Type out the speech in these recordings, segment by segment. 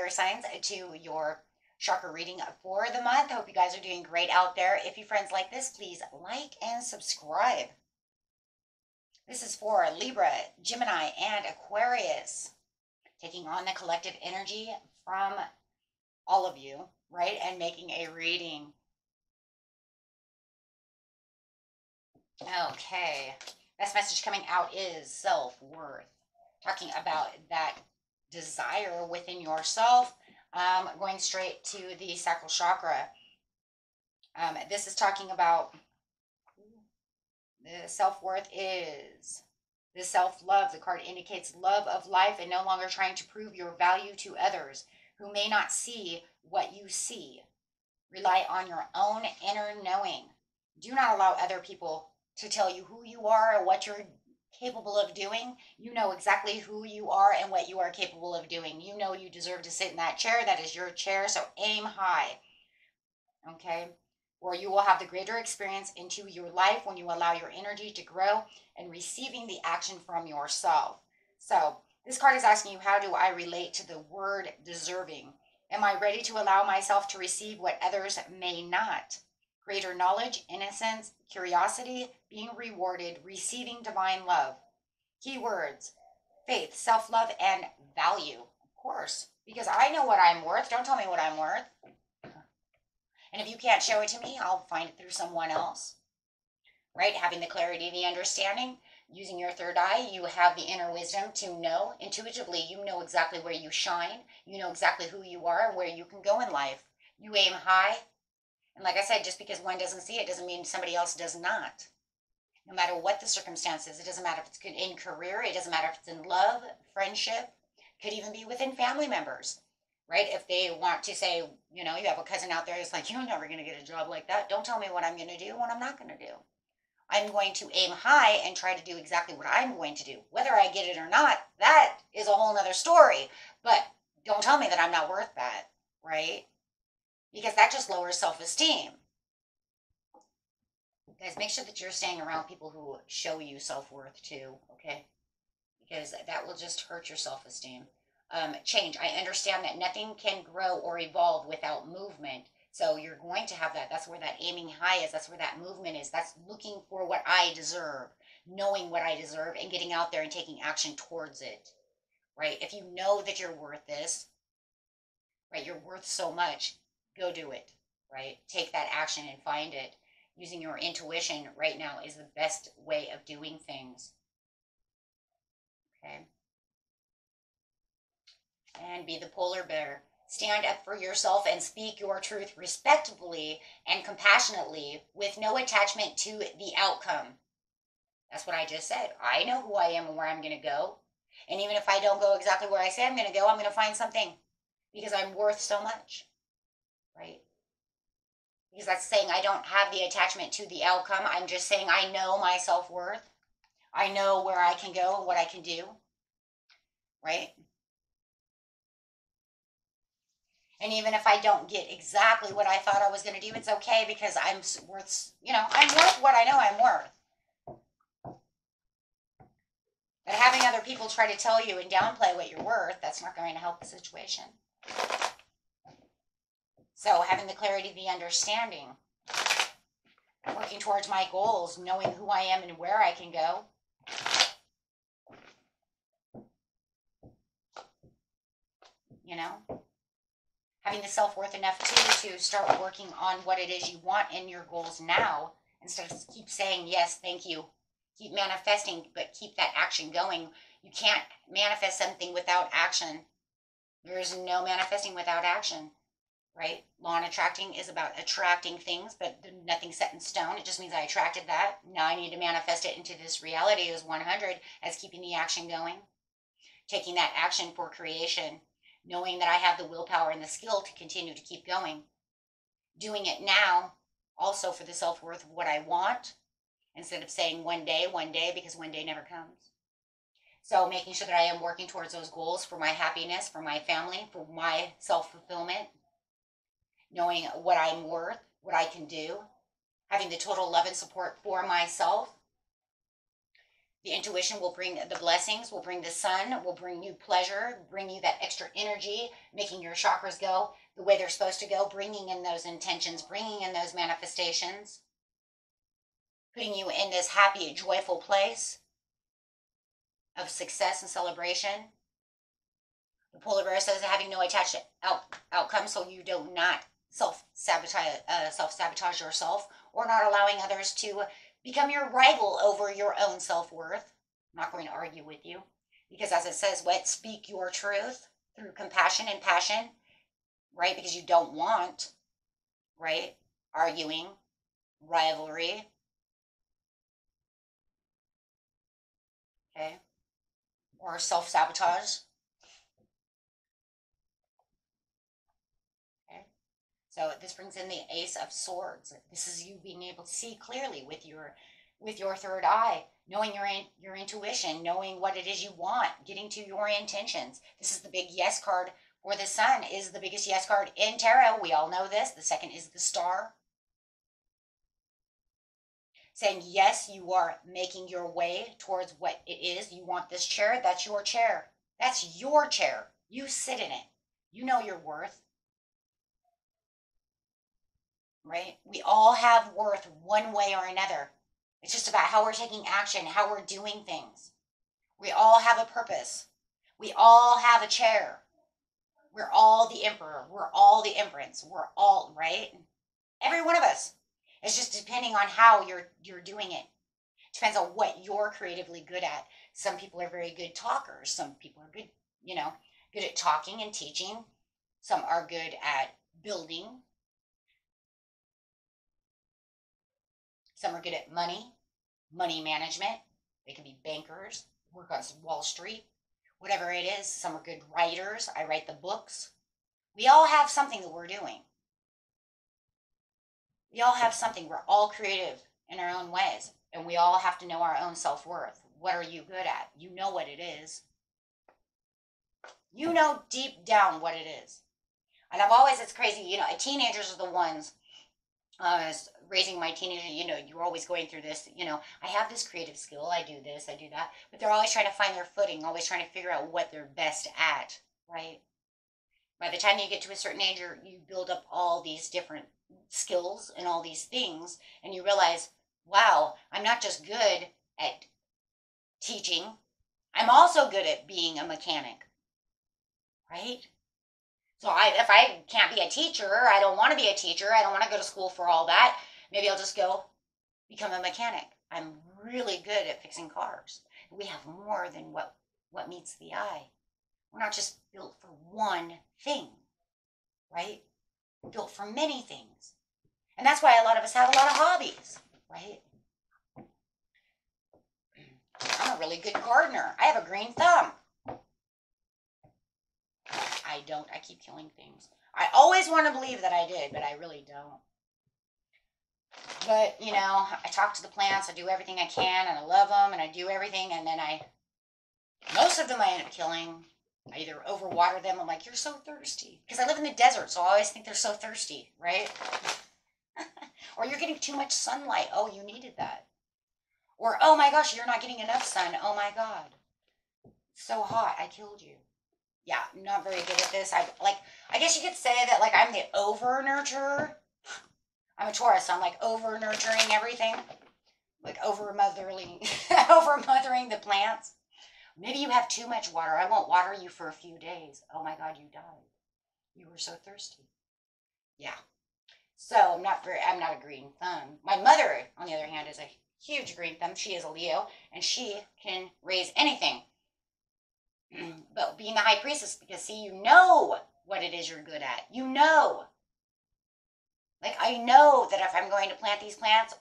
fire signs to your chakra reading for the month. I hope you guys are doing great out there. If you friends like this, please like and subscribe. This is for Libra, Gemini, and Aquarius, taking on the collective energy from all of you, right? And making a reading. Okay. Best message coming out is self-worth. Talking about that desire within yourself. Going straight to the sacral chakra. This is talking about the self-worth is the self-love. The card indicates love of life and no longer trying to prove your value to others who may not see what you see. Rely on your own inner knowing. Do not allow other people to tell you who you are or what you're capable of doing. You know exactly who you are and what you are capable of doing. You know you deserve to sit in that chair. That is your chair, so aim high. Okay? Or you will have the greater experience into your life when you allow your energy to grow and receiving the action from yourself. So this card is asking you, how do I relate to the word deserving? Am I ready to allow myself to receive what others may not? Greater knowledge, innocence, curiosity, being rewarded, receiving divine love. Keywords: faith, self-love, and value. Of course, because I know what I'm worth. Don't tell me what I'm worth. And if you can't show it to me, I'll find it through someone else. Right? Having the clarity, the understanding, using your third eye, you have the inner wisdom to know intuitively. You know exactly where you shine. You know exactly who you are and where you can go in life. You aim high. And like I said, just because one doesn't see it doesn't mean somebody else does not. No matter what the circumstances, it doesn't matter if it's in career, it doesn't matter if it's in love, friendship, could even be within family members. Right? If they want to say, you know, you have a cousin out there that's like, you're never going to get a job like that. Don't tell me what I'm going to do when I'm not going to do. I'm going to aim high and try to do exactly what I'm going to do. Whether I get it or not, that is a whole nother story. But don't tell me that I'm not worth that, right? Because that just lowers self-esteem. Guys, make sure that you're staying around people who show you self-worth too, okay? Because that will just hurt your self-esteem. Change. I understand that nothing can grow or evolve without movement. So you're going to have that. That's where that aiming high is. That's where that movement is. That's looking for what I deserve, knowing what I deserve, and getting out there and taking action towards it, right? If you know that you're worth this, right, you're worth so much, go do it, right? Take that action and find it. Using your intuition right now is the best way of doing things, okay? And be the polar bear. Stand up for yourself and speak your truth respectfully and compassionately with no attachment to the outcome. That's what I just said. I know who I am and where I'm going to go. And even if I don't go exactly where I say I'm going to go, I'm going to find something because I'm worth so much, right? Because that's saying I don't have the attachment to the outcome. I'm just saying I know my self-worth. I know where I can go and what I can do, right? And even if I don't get exactly what I thought I was going to do, it's okay because I'm worth, I'm worth what I know I'm worth. But having other people try to tell you and downplay what you're worth, that's not going to help the situation. So having the clarity, the understanding, working towards my goals, knowing who I am and where I can go. Having the self-worth enough too to start working on what it is you want in your goals now instead of keep saying yes, thank you. Keep manifesting, but keep that action going. You can't manifest something without action. There is no manifesting without action, right? Law and attracting is about attracting things, but nothing's set in stone. It just means I attracted that. Now I need to manifest it into this reality as 100 as keeping the action going. Taking that action for creation. Knowing that I have the willpower and the skill to continue to keep going. Doing it now also for the self-worth of what I want instead of saying one day, because one day never comes. So making sure that I am working towards those goals for my happiness, for my family, for my self-fulfillment. Knowing what I'm worth, what I can do. Having the total love and support for myself. The intuition will bring the blessings, will bring the sun, will bring you pleasure, bring you that extra energy, making your chakras go the way they're supposed to go, bringing in those intentions, bringing in those manifestations, putting you in this happy, joyful place of success and celebration. The polar bear says having no attached outcome, so you do not self-sabotage yourself, or not allowing others to become your rival over your own self-worth. I'm not going to argue with you, because as it says, speak your truth through compassion and passion, right? Because you don't want, right, arguing, rivalry, okay, or self-sabotage. So this brings in the Ace of Swords. This is you being able to see clearly with your third eye, knowing your intuition, knowing what it is you want, getting to your intentions. This is the big yes card for the Sun, is the biggest yes card in tarot. We all know this. The second is the Star. Saying yes, you are making your way towards what it is. You want this chair. That's your chair. That's your chair. You sit in it. You know your worth. Right? We all have worth one way or another. It's just about how we're taking action, how we're doing things. We all have a purpose. We all have a chair. We're all the emperor. We're all the empress. We're all, right? Every one of us. It's just depending on how you're doing it. Depends on what you're creatively good at. Some people are very good talkers. Some people are good, good at talking and teaching. Some are good at building. Some are good at money management. They can be bankers, work on Wall Street, whatever it is. Some are good writers. I write the books. We all have something that we're doing. We all have something. We're all creative in our own ways. And we all have to know our own self-worth. What are you good at? You know what it is. You know deep down what it is. And it's crazy, teenagers are the ones, raising my teenager, you're always going through this, I have this creative skill, I do this, I do that, but they're always trying to find their footing, always trying to figure out what they're best at, right? By the time you get to a certain age, you build up all these different skills and all these things, and you realize, wow, I'm not just good at teaching, I'm also good at being a mechanic, right? So if I can't be a teacher, I don't want to be a teacher, I don't want to go to school for all that, maybe I'll just go become a mechanic. I'm really good at fixing cars. We have more than what meets the eye. We're not just built for one thing, right? We're built for many things. And that's why a lot of us have a lot of hobbies, right? I'm a really good gardener. I have a green thumb. I don't. I keep killing things. I always want to believe that I did, but I really don't. But, I talk to the plants, I do everything I can, and I love them, and I do everything, and then most of them I end up killing. I either overwater them, I'm like, you're so thirsty. Because I live in the desert, so I always think they're so thirsty, right? Or you're getting too much sunlight. Oh, you needed that. Or, oh my gosh, you're not getting enough sun. Oh my God. So hot, I killed you. Yeah, I'm not very good at this. I guess you could say that I'm the over-nurturer. I'm a Taurus, so I'm over-nurturing everything. Over-mothering the plants. Maybe you have too much water. I won't water you for a few days. Oh my God, you died. You were so thirsty. Yeah. So I'm not a green thumb. My mother, on the other hand, is a huge green thumb. She is a Leo, and she can raise anything. But being the high priestess, because see, you know what it is you're good at. You know. I know that if I'm going to plant these plants,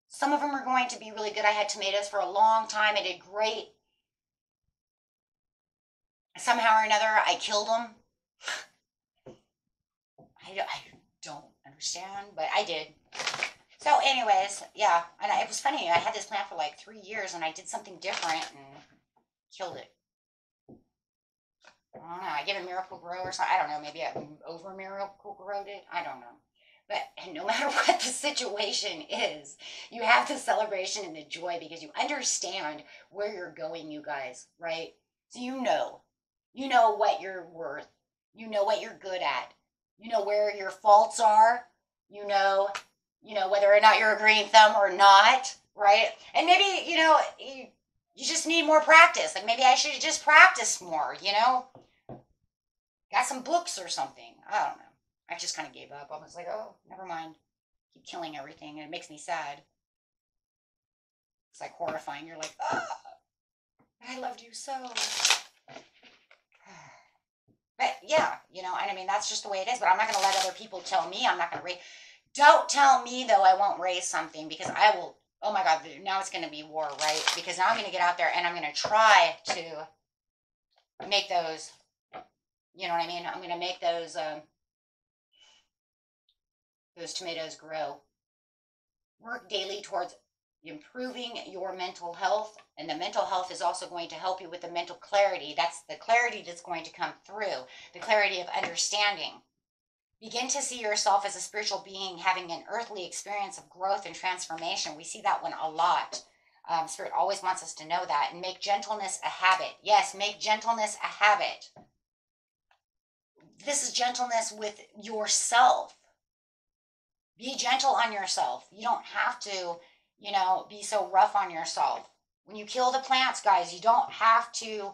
some of them are going to be really good. I had tomatoes for a long time. I did great. Somehow or another, I killed them. I don't understand, but I did. So anyways, yeah. And it was funny. I had this plant for 3 years, and I did something different and killed it. I don't know. I gave it Miracle Grow or something. I don't know. Maybe I over Miracle Growed it. I don't know. But no matter what the situation is, you have the celebration and the joy because you understand where you're going, you guys, right? So you know what you're worth. You know what you're good at. You know where your faults are. You know whether or not you're a green thumb or not, right? And maybe, you just need more practice. Like maybe I should have just practiced more, Got some books or something. I don't know. I just kind of gave up. I was like, oh, never mind. Keep killing everything, and it makes me sad. It's like horrifying. You're like, oh, I loved you so. But yeah, and I mean, that's just the way it is. But I'm not going to let other people tell me I'm not going to raise. Don't tell me, though, I won't raise something because I will. Oh my God, now it's going to be war, right? Because now I'm going to get out there and I'm going to try to make those, you know what I mean? I'm going to make those tomatoes grow. Work daily towards improving your mental health, and the mental health is also going to help you with the mental clarity. That's the clarity that's going to come through, the clarity of understanding. Begin to see yourself as a spiritual being having an earthly experience of growth and transformation. We see that one a lot. Spirit always wants us to know that. And make gentleness a habit. Yes, make gentleness a habit. This is gentleness with yourself. Be gentle on yourself. You don't have to, be so rough on yourself. When you kill the plants, guys, you don't have to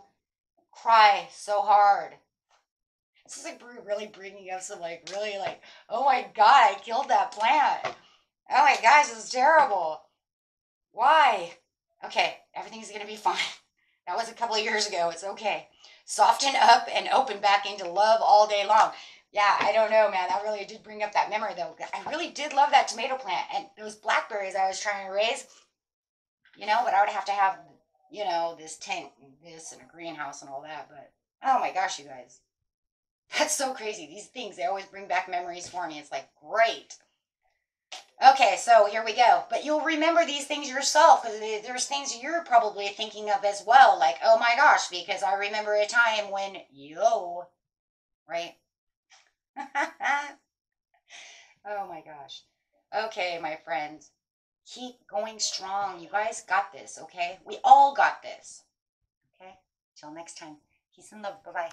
cry so hard. This is like really bringing up some really oh my God, I killed that plant. Oh my gosh, this is terrible. Why? Okay, everything's going to be fine. That was a couple of years ago. It's okay. Soften up and open back into love all day long. Yeah, I don't know, man. That really did bring up that memory, though. I really did love that tomato plant. And those blackberries I was trying to raise, but I would have to have, this tent and this and a greenhouse and all that. But, oh my gosh, you guys. That's so crazy. These things, they always bring back memories for me. It's like, great. Okay, so here we go. But you'll remember these things yourself. There's things you're probably thinking of as well. Like, oh my gosh, because I remember a time when, right? Oh my gosh. Okay, my friends. Keep going strong. You guys got this, okay? We all got this. Okay? Till next time. Peace and love. Bye-bye.